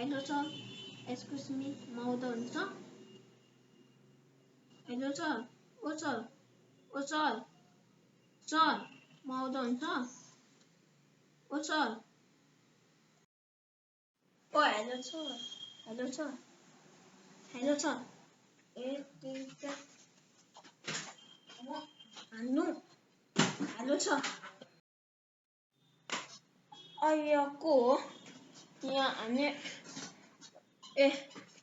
hello sir excuse me म आउँदा हुन्छ हेलो सर ओ सर ओ सर सर म आउँदा हुन्छ ओ सर ओ hello sir hello sir hello sir हान्नु हेलो सर अయ్యో को यहाँ हान्ने ए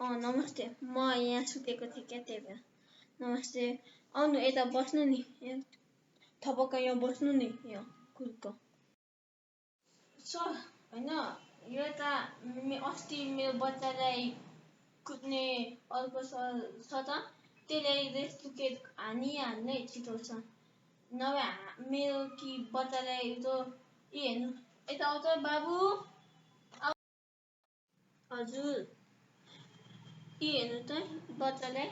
नमस्ते म यहाँ सुतेको थिएँ क्या त्यही भएर नमस्ते आउनु यता बस्नु नि थपक्क यहाँ बस्नु नि यहाँ कुर्को सर होइन यो त अस्ति मेरो बच्चालाई कुद्ने अर्को सर छ त त्यसले रेस्टुकेट हान्नै छिटो छ नभए मेरो कि बच्चालाई त हेर्नु यता आउँछ बाबु हजुर हेर्नु त बच्चालाई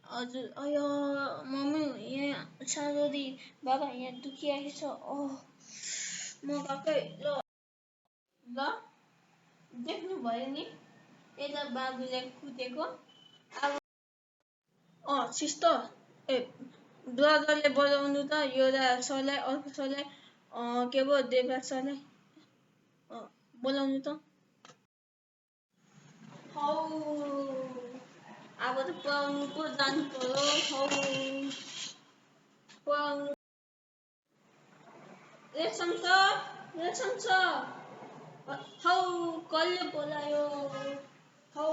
हजुर अयो मम्मी यहाँ सारोरी बाबा यहाँ दुखिरहेको छ म गएकै ल देख्नुभयो नि यता बाबुले कुदेको अब सिस्टर ए ब्रदरले बोलाउनु त एउटा सरलाई अर्को सरलाई के पो देवराज सरलाई बोलाउनु त हौ अब त पढाउनु पो जानु पर्यो हौ पढाउनु रेशम छ हौ कसले बोलायो हौ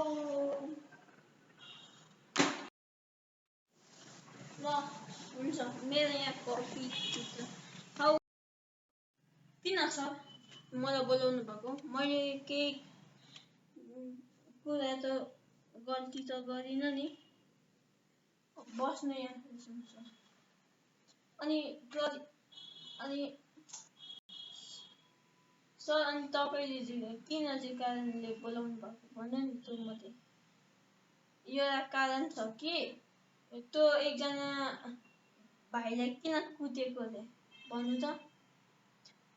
ल हुन्छ मेरो यहाँ कफी हौ किन सर मलाई बोलाउनु भएको मैले केही कुरा त गल्ती त गरिनँ नि बस्नु यहाँ अनि सर अनि तपाईँले किन चाहिँ कारणले बोलाउनु भएको भन्नु नि त्यो मात्रै एउटा कारण छ कि त्यो एकजना भाइलाई किन कुदेको अरे भन्नु त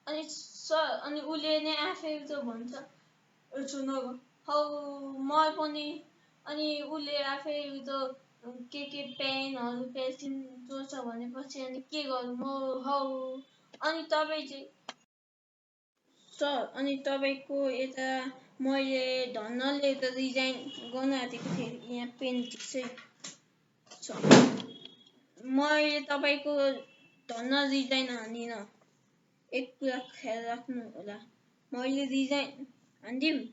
अनि सर अनि उसले नै आफै त भन्छ सुन हौ म पनि अनि उसले आफै त के पेनहरू पेन्सिल जोड्छ भनेपछि अनि के गर्नु म हौ अनि तपाईँ चाहिँ सर अनि तपाईँको यता मैले धन्नले त रिजाइन गर्न आँटेको थिएँ यहाँ पेन ठिक्सै छ मैले तपाईँको धन्न रिजाइन हानिनँ एक कुरा ख्याल राख्नु होला मैले रिजाइन हानिदिउँ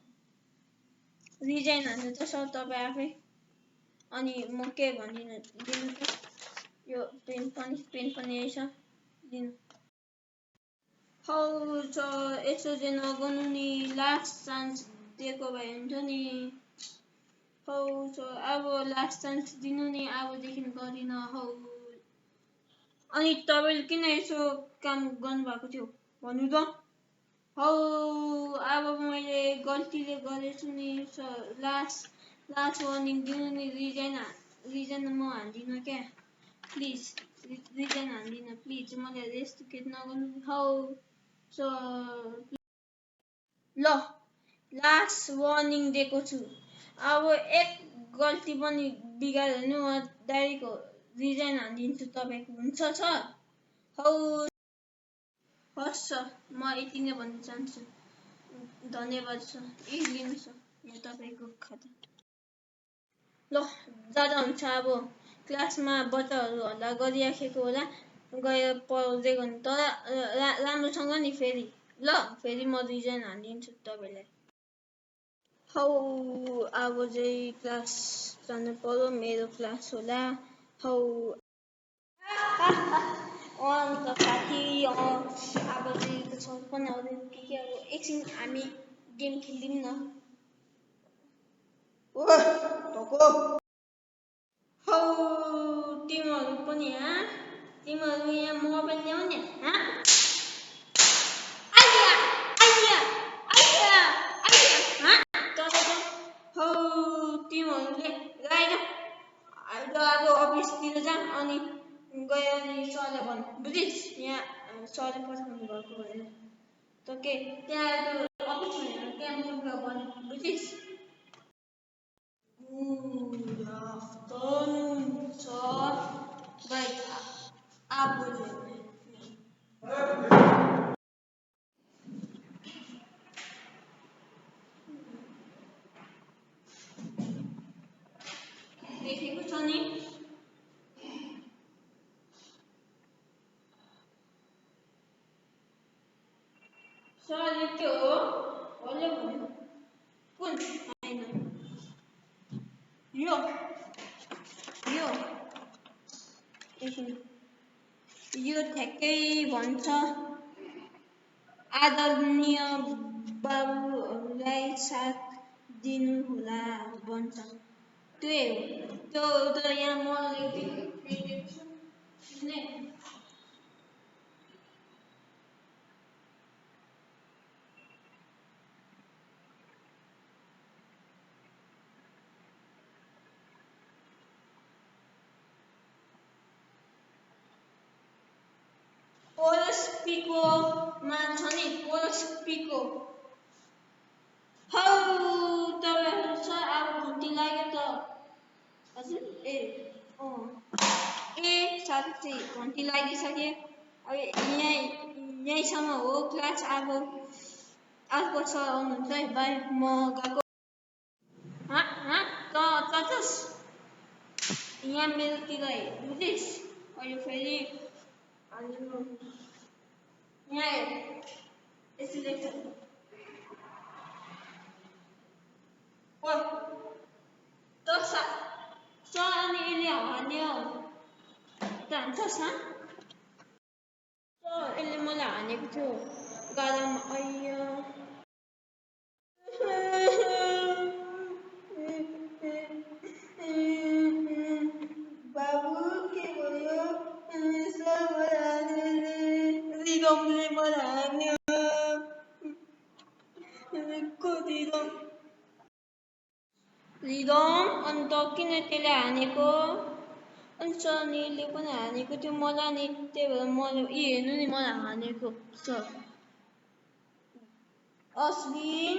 रिजाइन हान्नु त सर तपाईँ आफै अनि म के भनिदिनु दिनु त यो पेन पनि रहेछ दिनु हौ सर यसो चाहिँ नगर्नु नि लास्ट चान्स दिएको भए हुन्छ नि हौ सर अब लास्ट चान्स दिनु नि अबदेखि गरिनँ हौ अनि तपाईँले किन यसो काम गर्नुभएको थियो भन्नु त हौ अब मैले गल्तीले गरेछु नि सर लास्ट वार्निङ दिनु नि रिजाइन म हान्दिनँ क्या प्लिज रिजाइन हान्दिनँ प्लिज मलाई रेस्टुकेट नगर्नु हौ सर ल लास्ट वार्निङ दिएको छु अब एक गल्ती पनि बिगार्यो भने म डाइरेक्ट रिजाइन हानिदिन्छु तपाईँको हुन्छ सर हौ हस् सर म यति नै भन्न चाहन्छु धन्यवाद सर लिनु सर यहाँ तपाईँको खाता ल जाँदा हुन्छ अब क्लासमा बच्चाहरू हल्ला गरिराखेको होला गएर पढाउँदै गर्नु तर राम्रोसँग नि फेरि ल फेरि म रिजाइन हानिदिन्छु तपाईँलाई हौ अब चाहिँ क्लास जानु पर्यो मेरो क्लास होला हौ अन्त साथी अब चाहिँ सर पनि आउँदैन के अब एकछिन हामी गेम खेलिदिउँ न हौ तिमीहरू पनि तिमीहरू यहाँ मोबाइल ल्याउने हौ तिमीहरूले अब अफिसतिर जा अनि गयो अनि सरले भन्नु बुझिस् यहाँ सरले पठाउनु भएको भनेर त के त्यहाँ अफिस भनेर त्यहाँ मुर्ख भन्नु बुझिस् देखेको छ नि सरले के हो कसले भन्यो कुन हैन यो यो एकछिन यो ठ्याक्कै भन्छ आदरणीय बाबुहरूलाई साथ दिनुहोला भन्छ त्यो त यहाँ म लेखेको छु नि पोलस्पीकोमा छ नि पोलस्पीको हौ तपाईँहरू छ अब घन्टी लाग्यो त हजुर ए साथी घन्टी लागिसके अब यहीँसम्म हो क्लास अब अर्को सर आउनुहुन्छ है बाई म गएको यहाँ मेरोतिर बुझिस् अहिले फेरि यहाँ यसो लेख्छ अनि यसले हान्यो जान्छस् यसले मलाई हानेको थियो गालामा अಯ್यो बाबु के भयो सर मलाई रिदमले मलाई हान्यो रिदम अन्त किन त्यसले हानेको अनि सनीले पनि हानेको थियो मलाई नि त्यही भएर मलाई हेर्नु नि मलाई हानेको सर अश्विन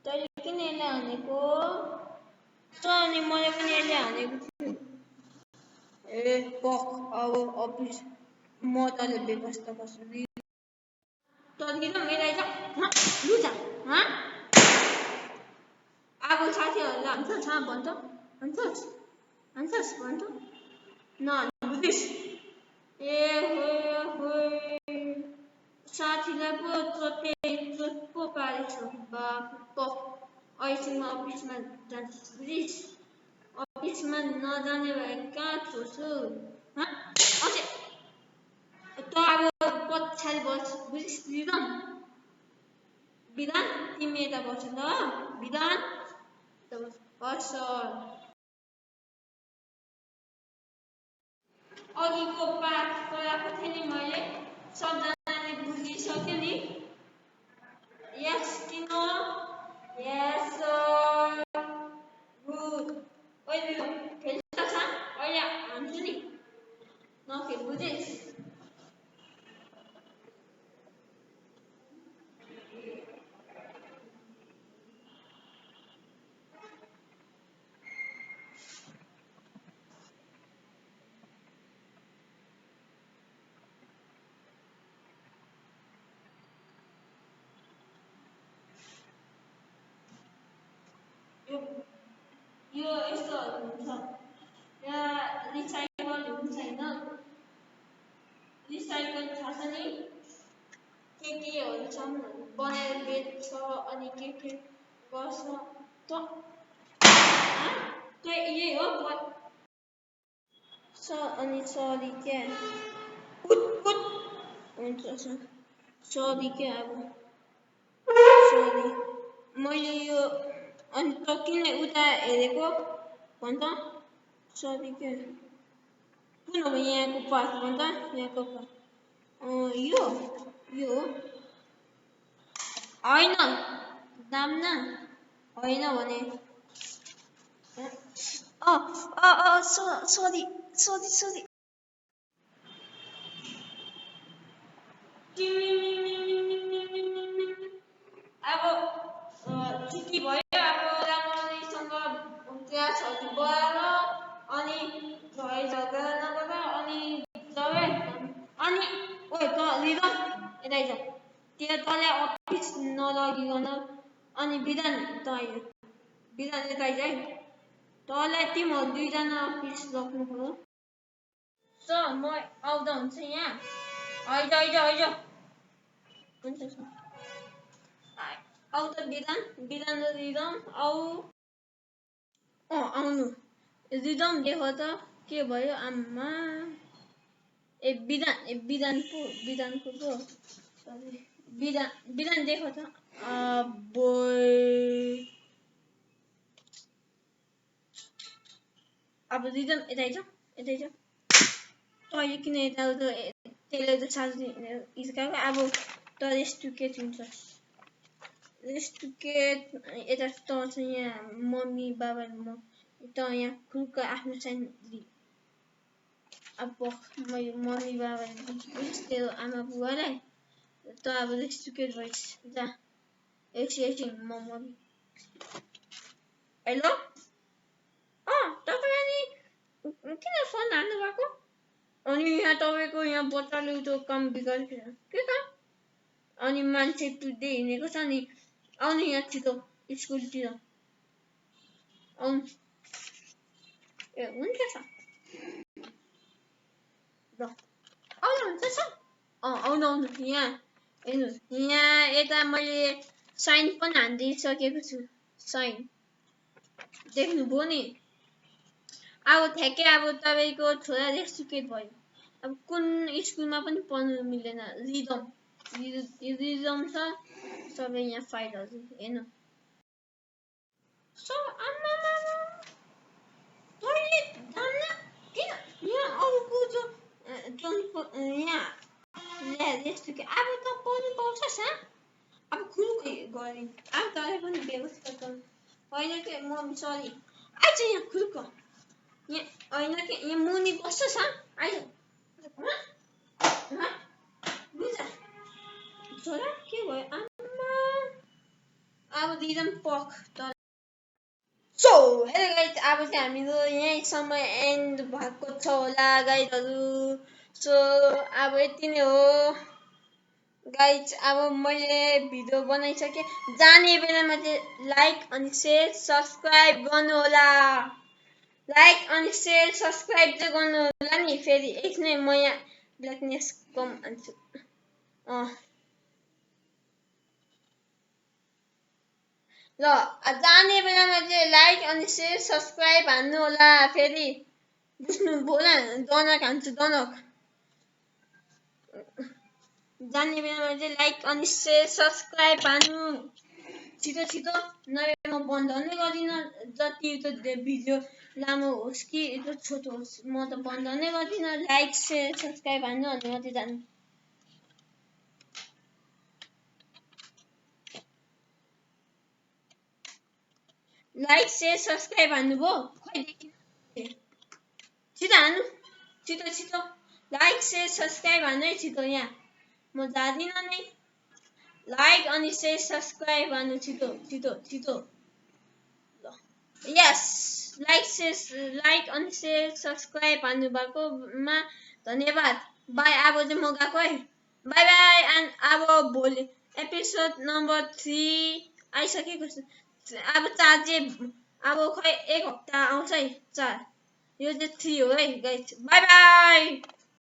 तैँले किन यसलाई हानेको सर अनि मलाई पनि यसले हानेको थियो ए पक अब अफिस म तँले व्यवस्था गर्छु तँ किन मिलाइज लुजा अब साथीहरूलाई हान्छस् भन्छ न बुझिस् साथीलाई पो पारेछ अहिलेसम्म अफिसमा जान्छस् बुझिस् अफिसमा नजाने भए कहाँ छोड्छु त अब पछाडि बस् बुझिस् विधान तिमी यता बस्छ ल विधान हस् अघिको पाठ गराएको थिएँ नि मैले सबजनाले बुझिसक्यो नि यस किन यस गुड अहिले खेल्छ अहिले हान्छु नि नखेल बुझिस् यो यस्तोहरू हुन्छ यहाँ रिसाइकल हुन्छ होइन रिसाइकल थाहा छ नि केहरू छ बनाएर बेच्छ अनि के गर्छ त यही हो अनि सरी क्या हुन्छ सरी क्या अब सरी मैले यो अनि त किन उता हेरेको भन्छ सरी के कुन हो यहाँको पार्क भन्छ यहाँको पार्क यो होइन दाम न होइन भने सरी अब छुट्टी भयो अब राम्रोसँग क्लासहरू गएर अनि झगडा नगर अनि अनि ओ त लिएर यता आइज त्यो तँलाई अफिस नलगिकन अनि विधान त आइज विधान यता आइज है तँलाई तिमीहरू दुईजना पिस राख्नु पर्यो म आउँदा हुन्छ यहाँ हैज हुन्छ आऊ त बिदान र रिदम आऊ आउनु रिदम देखो त के भयो आम्मा बिदानको पो सरी बिदान देखो त अब रिदम यतै छ तैँले किन यताउता त्यसले त साँच्चै हिर्काएको अब त रेस्टुकेट हुन्छ यता त छ यहाँ मम्मी बाबा म त यहाँ खुर्क आफ्नो सानो अब मम्मी बाबाले तेरो आमा बुवालाई त अब रेस्टुकेट भइस जा एकछिन मम्मी हेलो तपाईँ अनि किन फोन हाल्नु भएको अनि यहाँ तपाईँको यहाँ बच्चाले त्यो काम बिगारेको के काम अनि मान्छे टुट्दै हिँडेको छ नि आउनु यहाँ छिटो स्कुलतिर आउनु ए हुन्छ छ ल आउनु हुन्छ छ आउनु यहाँ हेर्नु यहाँ यता मैले साइन पनि हानिदिइसकेको छु साइन देख्नुभयो नि अब ठ्याक्कै अब तपाईँको छोरा रेस्टुकेट भयो अब कुन स्कुलमा पनि पढ्नु मिल्दैन रिदम छ सबै यहाँ फाइलहरू हेर्नु तैँले जान्न किन यहाँ अरूको यहाँ रेस्टुकेट अब त पढ्नु पाउँछस् अब खुल्कै गरे अब तँलाई पनि व्यवस्था गर्नु होइन के मम्मी सरी आइज यहाँ खुल्क यहाँ होइन के यहाँ मुनि बस्छस् आइज छोरा के भयो आम्मा अब रिदम पख सो हेलो गाइज अब चाहिँ हाम्रो यहीँसम्म एन्ड भएको छ होला गाइजहरू सो अब यति नै हो गाइज अब मैले भिडियो बनाइसकेँ जाने बेलामा चाहिँ लाइक अनि सेयर सब्सक्राइब गर्नु होला नि फेरि एकछिन म यहाँ ब्ल्याकनेस कम हान्छु ल जाने बेलामा चाहिँ लाइक अनि सेयर सब्सक्राइब हान्नु होला फेरि बुझ्नु भोला दनक हान्छु दनक जाने बेलामा चाहिँ लाइक अनि सेयर सब्सक्राइब हान्नु छिटो नभए म बन्द नै गर्दिनँ जति त भिडियो लामो होस् कि छोटो होस् म त बन्द नै गर्दिनँ लाइक सेयर सब्सक्राइब हान्नु अनि मात्रै जानु लाइक सेयर सब्सक्राइब हान्नुभयो खोइ देखिन छिटो हान्नु छिटो लाइक सेयर सब्सक्राइब हान्नु है छिटो यहाँ म जाँदिनँ नै लाइक अनि सेयर सब्सक्राइब हान्नु छिटो यस लाइक अनि सेयर सब्सक्राइब हान्नु भएकोमा धन्यवाद बाई अब चाहिँ म गएको है बाई एन्ड अब भोलि एपिसोड नम्बर 3 आइसकेको छ अब 4 चाहिँ अब खै 1 हप्ता आउँछ है 4 यो चाहिँ 3 हो है गाइस बाई